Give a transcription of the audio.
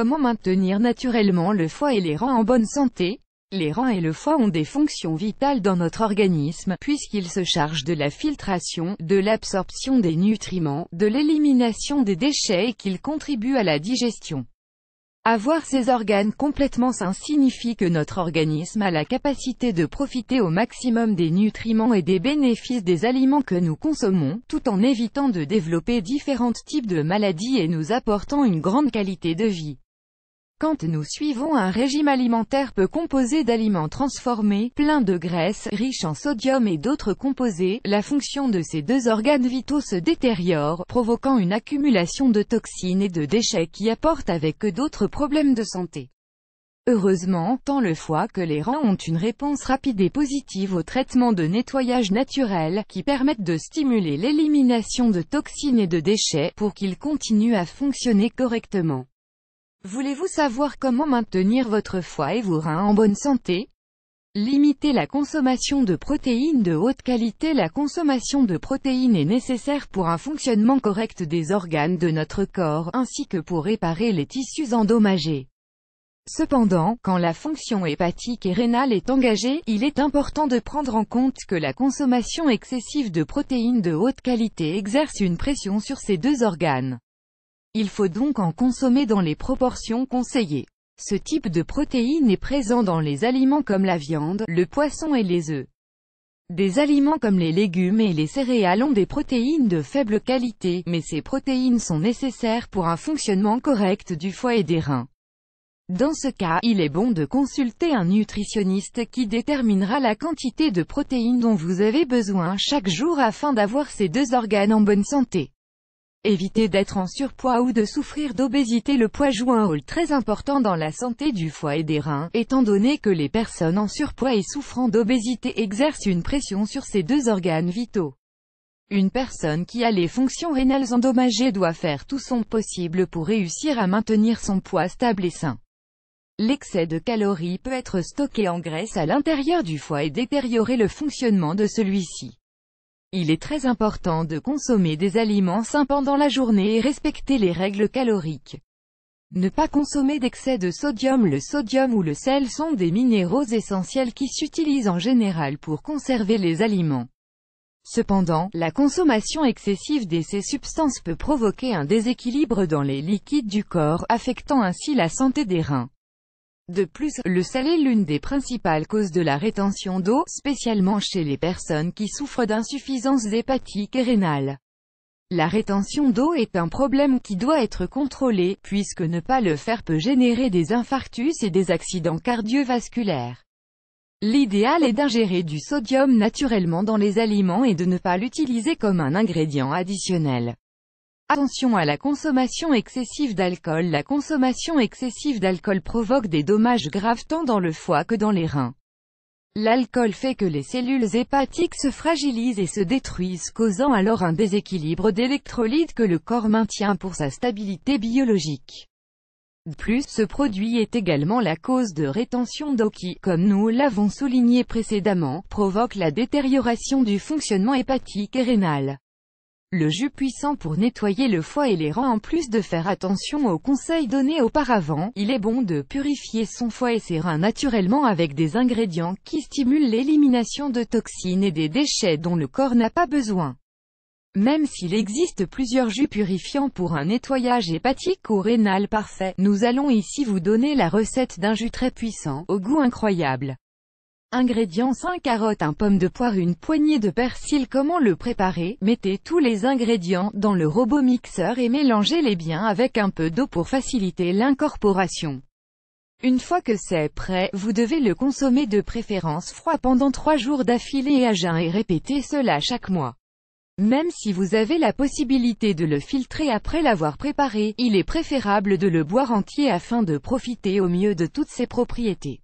Comment maintenir naturellement le foie et les reins en bonne santé? Les reins et le foie ont des fonctions vitales dans notre organisme, puisqu'ils se chargent de la filtration, de l'absorption des nutriments, de l'élimination des déchets et qu'ils contribuent à la digestion. Avoir ces organes complètement sains signifie que notre organisme a la capacité de profiter au maximum des nutriments et des bénéfices des aliments que nous consommons, tout en évitant de développer différents types de maladies et nous apportant une grande qualité de vie. Quand nous suivons un régime alimentaire peu composé d'aliments transformés, pleins de graisses, riches en sodium et d'autres composés, la fonction de ces deux organes vitaux se détériore, provoquant une accumulation de toxines et de déchets qui apportent avec eux d'autres problèmes de santé. Heureusement, tant le foie que les reins ont une réponse rapide et positive au traitement de nettoyage naturel, qui permettent de stimuler l'élimination de toxines et de déchets, pour qu'ils continuent à fonctionner correctement. Voulez-vous savoir comment maintenir votre foie et vos reins en bonne santé? Limitez la consommation de protéines de haute qualité. La consommation de protéines est nécessaire pour un fonctionnement correct des organes de notre corps, ainsi que pour réparer les tissus endommagés. Cependant, quand la fonction hépatique et rénale est engagée, il est important de prendre en compte que la consommation excessive de protéines de haute qualité exerce une pression sur ces deux organes. Il faut donc en consommer dans les proportions conseillées. Ce type de protéines est présent dans les aliments comme la viande, le poisson et les œufs. Des aliments comme les légumes et les céréales ont des protéines de faible qualité, mais ces protéines sont nécessaires pour un fonctionnement correct du foie et des reins. Dans ce cas, il est bon de consulter un nutritionniste qui déterminera la quantité de protéines dont vous avez besoin chaque jour afin d'avoir ces deux organes en bonne santé. Évitez d'être en surpoids ou de souffrir d'obésité. Le poids joue un rôle très important dans la santé du foie et des reins, étant donné que les personnes en surpoids et souffrant d'obésité exercent une pression sur ces deux organes vitaux. Une personne qui a les fonctions rénales endommagées doit faire tout son possible pour réussir à maintenir son poids stable et sain. L'excès de calories peut être stocké en graisse à l'intérieur du foie et détériorer le fonctionnement de celui-ci. Il est très important de consommer des aliments sains pendant la journée et respecter les règles caloriques. Ne pas consommer d'excès de sodium. Le sodium ou le sel sont des minéraux essentiels qui s'utilisent en général pour conserver les aliments. Cependant, la consommation excessive de ces substances peut provoquer un déséquilibre dans les liquides du corps, affectant ainsi la santé des reins. De plus, le sel est l'une des principales causes de la rétention d'eau, spécialement chez les personnes qui souffrent d'insuffisance hépatique et rénale. La rétention d'eau est un problème qui doit être contrôlé, puisque ne pas le faire peut générer des infarctus et des accidents cardiovasculaires. L'idéal est d'ingérer du sodium naturellement dans les aliments et de ne pas l'utiliser comme un ingrédient additionnel. Attention à la consommation excessive d'alcool. La consommation excessive d'alcool provoque des dommages graves tant dans le foie que dans les reins. L'alcool fait que les cellules hépatiques se fragilisent et se détruisent, causant alors un déséquilibre d'électrolytes que le corps maintient pour sa stabilité biologique. De plus, ce produit est également la cause de rétention d'eau qui, comme nous l'avons souligné précédemment, provoque la détérioration du fonctionnement hépatique et rénal. Le jus puissant pour nettoyer le foie et les reins. En plus de faire attention aux conseils donnés auparavant, il est bon de purifier son foie et ses reins naturellement avec des ingrédients qui stimulent l'élimination de toxines et des déchets dont le corps n'a pas besoin. Même s'il existe plusieurs jus purifiants pour un nettoyage hépatique ou rénal parfait, nous allons ici vous donner la recette d'un jus très puissant, au goût incroyable. Ingrédients: 5 carottes, 1 pomme de poire, une poignée de persil. Comment le préparer? Mettez tous les ingrédients dans le robot mixeur et mélangez-les bien avec un peu d'eau pour faciliter l'incorporation. Une fois que c'est prêt, vous devez le consommer de préférence froid pendant 3 jours d'affilée et à jeun et répéter cela chaque mois. Même si vous avez la possibilité de le filtrer après l'avoir préparé, il est préférable de le boire entier afin de profiter au mieux de toutes ses propriétés.